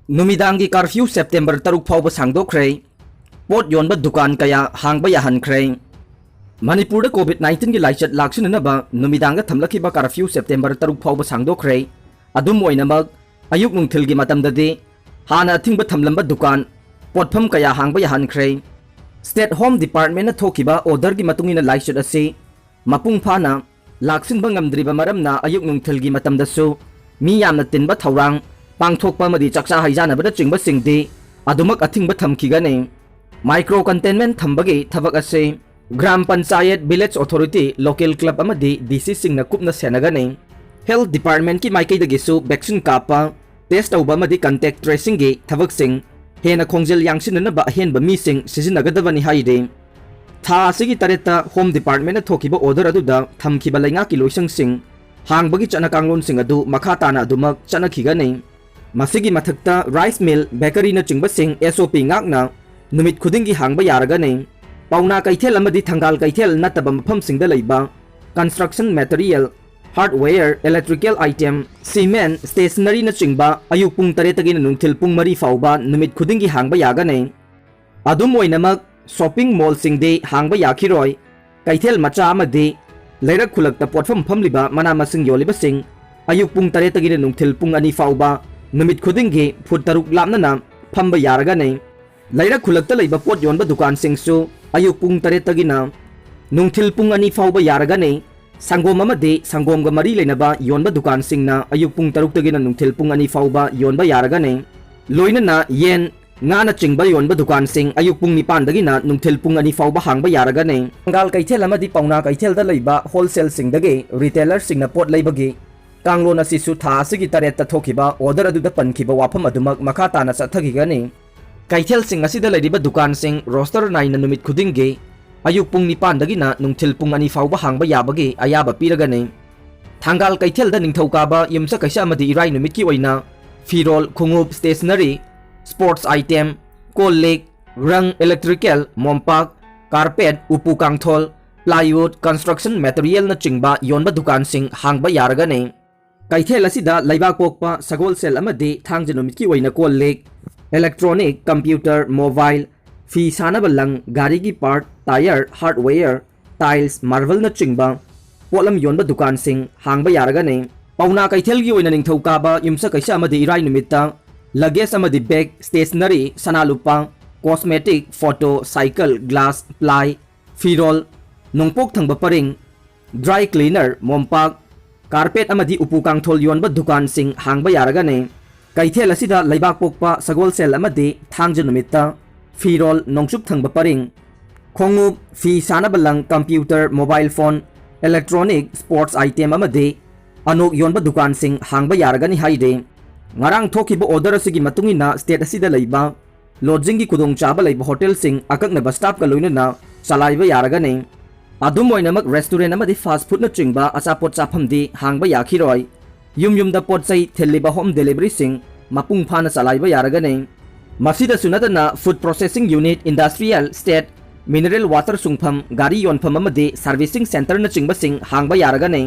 नुमिदांगी curfew September 3 फाउब सांगदोखरे pot योनब दुकान कया हांगब याहनखरे मणिपुर कोविड-19 की लाइचत लाक्सिननब नुमिदांग थमलखिबा कर्फ्यू सेप्टेम्बर 3 फाउब सांगदोखरे अदुम ओइनमक अयुक नुंथिल की मतमददि हाना अथिंब थमलंब दुकान पोटफम कया हांगब याहनखरे स्टेट होम डिपार्टमेंट थोखिबा ऑर्डर की मतुंगिना लाइचत असी मपुंग फाना लाक्सिनब ngamdriba maramna अयुक नुंथिल की मतमदसु मी यामना तिनबा थौरांग पांगथोकपा मदि चक्चा हाइजानबदा चिंगबा सिंगदि अदुमक अथिंबा थमखिगने माइक्रो कंटेनमेंट थंबगे थबक असे gram panchayat village authority local club अमदि डीसी सिंगना कुपना सेनगने हेल्थ डिपार्टमेंट की माइकैदगिसु वैक्सीन कापा टेस्ट तौबा अमदि कांटेक्ट ट्रेसिंग गे थबक सिंग हेना खोंजेल यांगसिननबा अहेनबा मीसिंग सिजिनगदबनि हाइदे था असिगी तरेता होम डिपार्टमेंट थोखिबा ऑर्डर अदुदा थमखिबा लैंगा की लोइसंग सिंग हांगबगी चना कांगलोन सिंग अदु मखा ताना अदुमक चनखिगने मसिगी मथक्ता राइस मिल बेकरी न चिंग सिंग एसओपी ngakna नुमित खुदिंगी हांगबा यारगने पाउना कैथेल अमदि थंगाल कैथेल नतबा मफम सिंगदा लैबा construction material hardware electrical item cement stationery न चिंगबा अयुक पुंग तरेतगी नुंथिल पुंग मरी फाउबा नुमित खुदिंगी हांगबा यागने अदुम ओइनमक शॉपिंग मॉल सिंगदे हांगबा याखिरोय कैथेल मचा अमदि लेरक खुलकता पोटफम फमलिबा मना मसिंग योलिबा सिंग अयुक पुंग तरेतगी नुंथिल पुंग अनि फाउबा नुमित खुदिंगी फुट तरुक लामना फंबा यारगने लेरक खुलकता लैबा पोट योनबा दुकान सिंगसु अयुक पुंग तरेतगिना नुंथिल पुंग अनि फाउबा यारगने संगोम अमदि संगोमगा मरी लेनबा योनबा दुकान सिंगना अयुक पुंग तरुकतगिना नुंथिल पुंग अनि फाउबा योनबा यारगने लोइनना येन ngana chingba yonba dukan sing ayuk pung nipan dagina nungthil pung ani fawba hangba yaragane ngal kaithel amadi pauna kaithel da leiba wholesale sing dage retailer sing na pot leibagi kanglona sisu tha asigi taret ta thokiba order adu da pankhiba wafam adumak makha tana sathagigani kaithel sing asida leiba dukan sing roster 9 numit khudinge ayuk pung nipan dagina nungthil pung ani fawba hangba yabagi ayaba piragane thangal kaithel da ningthokaba yumsa kaisa amadi irai numit ki oina firol khungup stationery sports item कोलेक रंग electrical मोमपाक carpet उपु कांगथोल plywood construction material न चिंगबा योनबा दुकान सिंग हांगबा यारगने कैथेल असिदा लैबाक पोकपा सगोल सेल अमदि थांग जनुमित की ओइना कोलेक इलेक्ट्रॉनिक कंप्यूटर मोबाइल फी सानबा लंग गाड़ी की part tyre hardware tiles marble न चिंगबा पोलम योनबा दुकान सिंग हांगबा यारगने पौना कैथेल की ओइना निंगथौकाबा युमसा कैसा अमदि इराई नुमित्ता लगेज अमदि बैग स्टेशनरी सनालुपा cosmetic photo cycle glass ply फिरोल नोंपोक थंग परिंग ड्राई क्लीनर मोमपाक कारपेट अमदि उपु कांगथोल योनबा दुकान सिंग हांगबा यारगने कैथेल असिदा लैबाक पोकपा सगोल सेल अमदि थांग नुमित्ता फिरोल नोंसुप थंग परिंग खोंगु फी सानबलंग computer mobile phone electronic sports item अमदि अनोक योनबा दुकान सिंग हांगबा यारगनी हाइदे ngarang thokiba order asigi matungina state asida leiba lodging gi kudong chaba leiba hotel sing akakna bus stop ka loina chalaiba yaragane adum oinamak restaurant amadi fast food na chingba achapot chaphamdi hangba yakhiroi yum da pot chai theliba home delivery sing mapung phana chalaiba yaragane masida sunadana food processing unit industrial state mineral water sungpham gari yonpham amadi servicing center na chingba sing hangba yaragane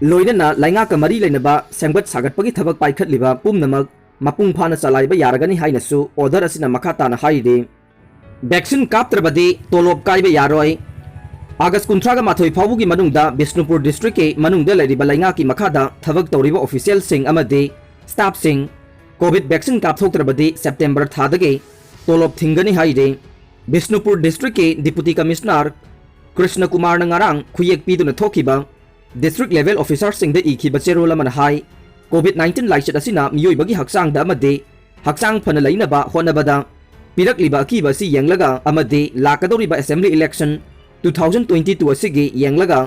लोइनना लाइंगा का मरी लेनबा सेंगबत सागतपगी थबक पाइखतलिबा पुमनमक मपुंग फाना चलाइबा यारगनी हाइनसु order असिना मखा ताना हाइदे vaccine कापत्रबदि तोलोब काइबा यारोय अगस्त 19 गा माथोय फावुगी मनुंगदा Bishnupur district के मनुंगदा लेरिबा लाइंगा की मखादा थबक तौरिबा ऑफिशियल सिंग अमदे स्टाफ सिंग कोविड वैक्सीन कापथोक्त्रबदि सेप्टेम्बर थादगे तोलोब थिंगनी हाइदे बिष्णुपुर डिस्ट्रिक्ट के डिप्यूटी कमिश्नर कृष्ण कुमार नंगारांग खुयेक पीदुना थोखिबा डिस्ट्रिक्ट लेवल ऑफिसर सिंह इखी बचेरोल हाई कोविड-19 लाइचत असिना मियोइबगी हक्सांग अमदे हक्सांग फन लैनबा होनबदा पिरकलिबा अकीबा असि येंगलगा अमदे लाकदौरिबा असेंबली इलेक्शन 2022 असिगी येंगलगा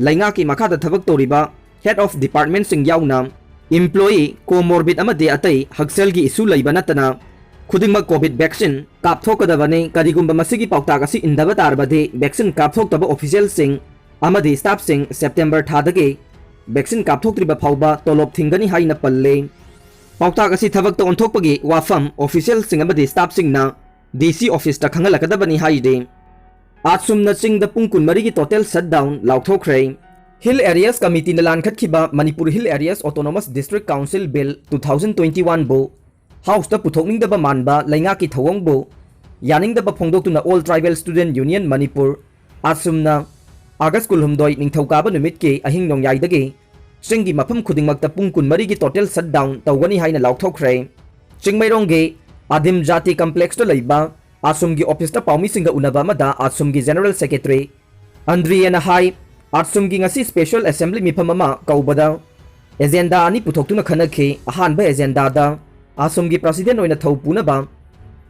लैंगा की मखादा थबक तौरिबा हेड ऑफ डिपार्टमेंट सिंह याउना एम्प्लॉई कोमोर्बिड अमदे अतै हक्सेल की इशू लैबा नतना खुदिंगमक कोविड वैक्सीन कापथोकदबने करिगुंबा मसिगी पाउताग असि इंदबा तारबदे वैक्सीन कापथोकतबा ऑफिशियल सिंह अमदी स्टाफ सिंह सेप्टेम्बर थादगे वैक्सीन कापथोक्त्रिबा फाउबा तोलोब थिंगनी हाइना पल्ले पाउताग असि थबक ओंथोकपगी वाफम ऑफिशियल सिंह अमदी स्टाफ सिंहना डीसी ऑफिस ता खंगलकदबनी हाइदे आसुमना चिंगदा पुंग कुनमरी की टोटल शटडाउन लाउथोखरे हिल एरियाज कमिटी ने लानखतखिबा Manipur hill areas autonomous district council bill 2021 बो हाउस पुथोकनिंगदब मानबा लैंगाकी थवंगबु यानिंगदब फोंदोक्तुना all tribal student union Manipur आसुमना आगस्ट कुलहुमदोय निंगथौकाबा नुमितकी अहिंग नोंयाइदगी चिंगी मफम खुदिंगमक्ता पुंग कुनमरीगी टोटल शटडाउन तौगनी हाइना लाउथोखरे चिंगमैरोंगी आदिम जाति कम्प्लेक्स लैबा आसुमगी ऑफिस पाउमीसिंगा उनबा अमदा आसुमगी जनरल सेक्रेटरी अंद्रियना हाई आसुमगी ngasi स्पेशल असेंबली मिफम अमा कौबदा एजेंडा अनि पुथोक्तुना खनखे अहानबा एजेंडा दा आसुमगी प्रेसिडेंट ओइना थौपुनबा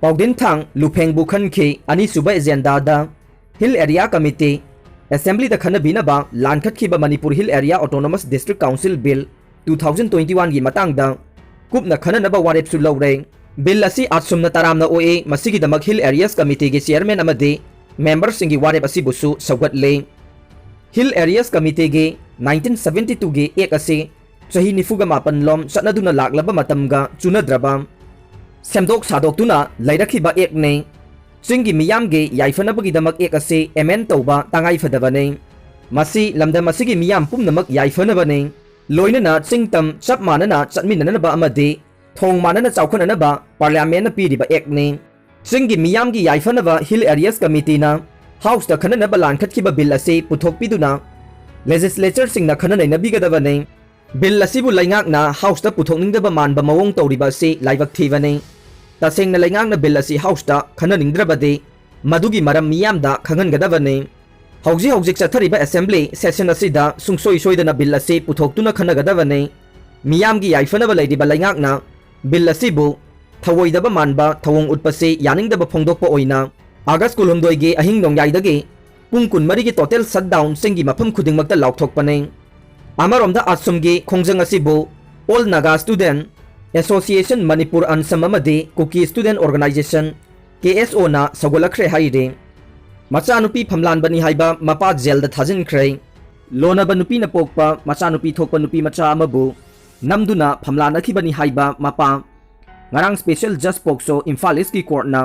पाउदिन थांग लुफेंगबु खनखे अनि सुबा एजेंडा दा हिल एरिया कमिटी असेंबली दा खनबिनबा लानखतखिबा Manipur hill area autonomous district council bill 2021 गी मतंगदा कुपना खननबा वारेपसु लौरे बिल असी आसुमना तरामना ओए मसिगिदमक हिल एरियास कमिटी के चेयरमैन अमदे मेंबर सिंगी वारेप असी बुसु सौगतले हिल एरियास कमिटी के 1972 के एक असे चही निफुगा मापन लोम चटनदुना लाक्लबा मतमगा चुनद्रबा सेमदोक सादोक्तुना लैरखिबा एक ने चिंगी मियामगे याइफनबगिदमक एक असे एमेन तौबा तांगाई फदबने मसी लमदम मसिगी मियाम पुमनमक याइफनबने लोइनना चिंगतम चप मानना चटमिननबा अमदे थोंग मानना चौखननबा पार्लियामेंट पीरिबा एक ने चिंगी मियामगी याइफनबा हिल एरियास कमिटीना हाउस दा खननबा लानखतखिबा बिल असे पुथोकपिदुना लेजिस्लेचर सिंगना खननैनबिगदबने बिल असिबु लैंगाकना हाउस दा पुथोकनिंगदबा मानबा मवोंग तौरिबा असे लाइबक थीबने तसेंगना लैंगाकना बिल असी हाउस दा खननिंगद्रबदे मदुगी मरम मियामदा खंगनगदबने हौजिक चथरिबा असेंबली सेशन असिदा सुंगसोई सोइदना बिल असे पुथोकतुना खनगदबने मियामगी याइफनबा लैदिबा लैंगाकना बिल असिबु थवोइदबा मानबा थवोंग उत्पसे यानिंगदबा फोंदोकपा ओइना आगस्ट कुलहुमदोयगे अहिंग नोंयाइदगे पुंग कुनमरीगी टोटल शटडाउन सिंगी मफम खुदिंगमक्ता लाउथोकपने अमरोमदा आसुमगी खोंजंग असिबु all Naga student association Manipur अनसम अमदे कुकी स्टूडेंट ऑर्गेनाइजेशन KSO ना सगोलखरे हाइरे मचानुपी फमलानबनी हाइबा मपा जेल दा थाजिनखरे लोनबा नुपी न पोकपा मचानुपी थोकपा नुपी मचा अमबु नमदुना फमलानखिबनी हाइबा मपा ngarang special just pokso Imphal East की कोर्ट ना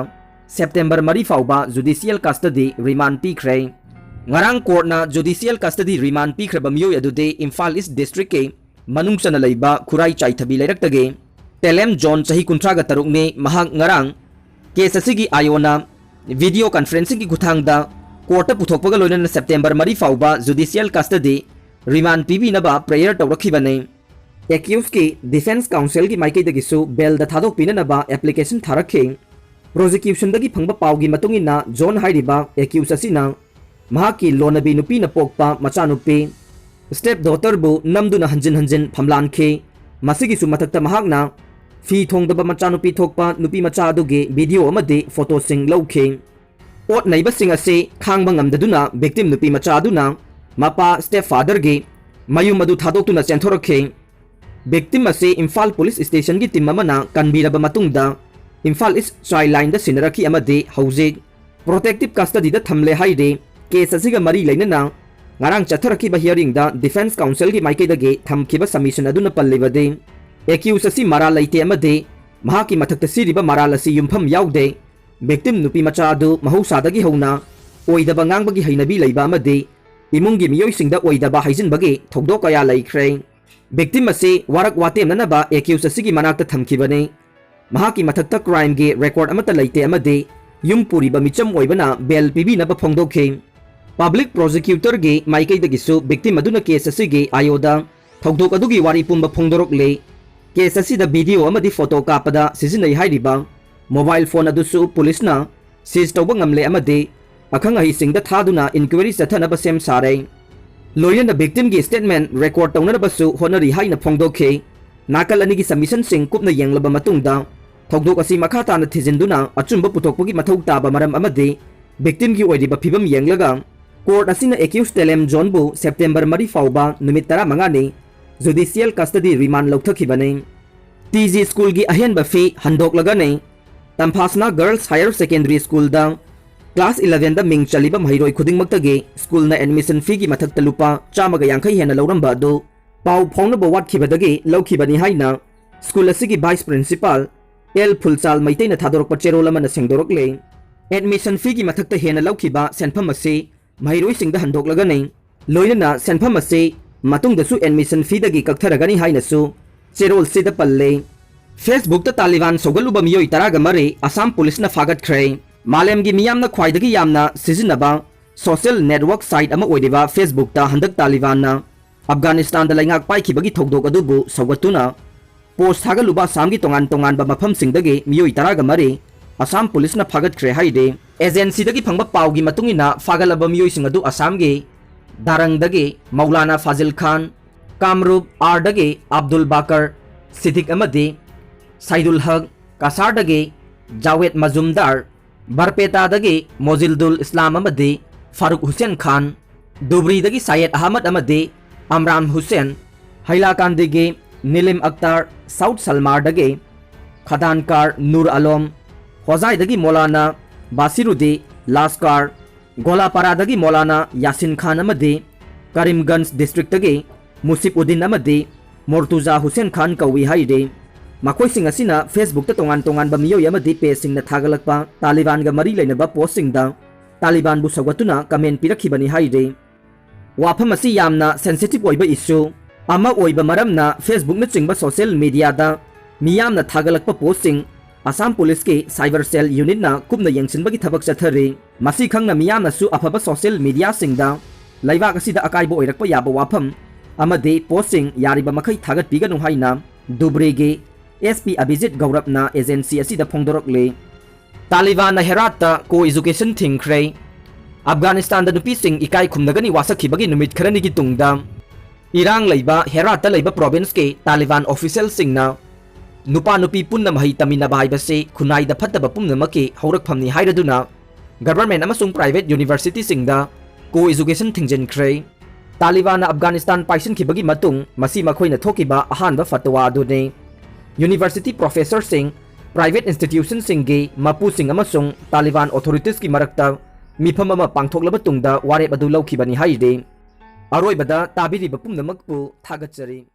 सेप्टेम्बर मरी फाउबा जुडिशियल कस्टडी रिमांड पीखरे ngarang कोर्ट ना जुडिशियल कस्टडी रिमांड पीखरबा मियोय अदुदे इम्फाल ईस्ट डिस्ट्रिक्ट के मनुंगसना लैबा खुराई चाइथबी लेरक्तगे टेलेम जोन चही 53 ने महाक ngarang केस असिगी आयोना वीडियो कॉन्फ्रेंसिंग की खुथांगदा कोर्ट पुथोकपगा लोइनना सेप्टेम्बर मरी फाउबा जुडिशियल कस्टडी रिमांड पीबीनबा प्रेयर तौरखिबने एक्यूज की डिफेंस काउंसिल की माइकईदगिसु बेल द थादोक पिननबा एप्लीकेशन थारखे प्रोसिक्यूशन दगी फंगबा पाउगी मतुंगिना जोन हाइरिबा एक्यूज असिना महाकी लोनबी नुपी न पोकपा मचानुपी स्टेप डॉटर बु नमदुना हंजिन फमलानखे मसिगिसु मथक्ता महाकना फी थोंगदबा मचानुपी थोकपा नुपी मचा अदुगे वीडियो अमदे फोटो सिंग लौखे ओट नैबसिंग असे खांगबा ngamdaduna victim नुपी मचा अदुना मपा स्टेप फादर गे मयुम मदु थादोक्तुना चेंथोरखे victim असे इम्फाल पुलिस स्टेशन की टीम अमना कन्बीरबा मतुंगदा इम्फाल ईस्ट चाइल्ड लाइन दा सिनरखी अमदे हौजिक प्रोटेक्टिव कस्टडी दा थमले हाइदे केस असिगा मरी लैनना ngarang चथरखिबा हियरिंग दा डिफेंस काउंसिल की माइकईदगे थमखिबा सबमिशन अदुना पल्लिबदे एक्यूज असी मरा लैते अमदे महाकी मथक्ता सिरिबा मराल असी युमफम याउदे victim नुपी मचा अदु महौसादगी हौना ओइदबा ngangbagi हैनबी लैबा अमदे इमुंगी मियोइसिंगदा ओइदबा हाइजिनबगे थौदो कया लैख्रे victim असे वारक वातेमनबा एक्यूज असिगी मनाक्ता थमखिबने महाकी मथक्ता क्राइम गे रेकॉर्ड अमता लैते अमदे युम पुरीबा मिचम ओइबना बेल पीबीनबा फोंदोखे पब्लिक प्रोसिक्यूटर गे माइकईदगिसु victim अदुना केस असिगे आयोदा थौदोक अदुगी वारी पुंबा फोंदोरकले केस असिदा वीडियो अमदी फोटो कापदा सिजिनै हाइरिबा मोबाइल फोन अदुसु पुलिसना सीज तौबा ngamle अमदे अखंग अहिसिंगदा थादुना इंक्वायरी चथनबा सेम सारे लोयन द victim की स्टेटमेंट रिकॉर्ड तौनबसु होनरी हाइना फोंदोखे नाकल अनिगी सबमिशन सिंग कुपना यंगलबा मतुंगदा थौदोक असि मखा ताना थिजिंदुना अचुंबा पुथोकपगी मथौ ताबा मरम अमदे victim की ओइरिबा फिबम यंगलगा कोर्ट असिना एक्यूज टेलेम जोनबु सेप्टेम्बर मरी फाउबा नुमित 15 ने जुडिशियल कस्टडी रिमांड लौथखिबने टीजी स्कूल की अहेनबा फी हंदोकलगने तंफासना गर्ल्स हायर सेकेंडरी स्कूल दा क्लास 11 दा मिंग चलिबा महिरोय खुदिंगमक्तगे स्कूल ना एडमिशन फी की मथक्ता लुपा 450 हेना लौरंबा दो पाउ फोंगनबा वाटखिबदगे लौखिबनी हाइना स्कूल असिगी वाइस प्रिंसिपल एल फुलचाल मैतेना थादोरकपा चेरोल अमना सेंगदोरकले एडमिशन फी की मथक्ता हेना लौखिबा सेनफम असे महिरोय सिंगदा हंदोकलगने लोइनना सेनफम असे मतुंगदसु एडमिशन फी दगी कक्थरगनी हाइनसु चेरोल सिदा पल्ले Facebook ta Taliban sogaluba miyoi taraga mari Assam police na fagat khre malemgi miyamna khwaidagi yamna sizinaba social network site ama oidiba Facebook ta handak Taliban na Afghanistan da laingak paikibagi thogdok adubu sogatuna post thagaluba Assamgi tongan ba mafam singdagi miyoi taraga mari Assam police na fagat khre haide agency dagi phangba pawgi matungina fagalaba miyoi singadu Assamgi Darangdagi Maulana Fazil Khan Kamrup Ardagi Abdul Bakar Siddiq Amadi Saidul Haq Kasardagi Jawed Mazumdar Barpetadagi Mozildul Islam Amadi Farooq Hussain Khan Dubridagi Syed Ahmad Amadi Amran Hussain Hailakandigi Nilim Akhtar South Salmardagi Khadankar Nur Alom Hozaidagi Maulana Basirudi Laskar Golaparadagi Maulana Yasin Khan Amadi Karimganj District Dagi Musipuddin Amadi Mortuza Hussain Khan Kawi Haide Makoi sing asina Facebook ta tongan ba miyo yamadi page sing na thagalakpa Taliban ga mari leinaba post sing da Taliban bu sagatuna comment pirakhibani haide wafam asi yamna sensitive oiba issue ama oiba maramna Facebook na chingba social media da miyamna thagalakpa post sing Assam Police ke cyber cell unit na kupna yengsinbagi thabak chathare masi khangna miyamna su afaba social media sing da laiba asida akaibo oirakpa yaba wafam amade posting yariba makai thagat piganu haina Dubrege SP Abhijit Gaurapna agency asida phongdorokle Taliban na Herat ko education thingkre Afghanistan da nupi sing ikai khumnagani wasakhibagi numit kharani gi tungda irang leiba Herat leiba province ke Taliban official singna nupa nupi punna mahi tamina bahai base khunai da phattaba pumnamaki haurak phamni hairaduna government amasung private university singda ko education thingjenkre Taliban na Afghanistan paisin khibagi matung masi makhoina thokiba ahanba fatwa adune University professor sing private institution singgi mapu sing amasung Taliban authorities ki marakta mifam ama pangthoklaba tungda warep adu laukhibani haide aroibada tabiri bapumnamakpu thagatchari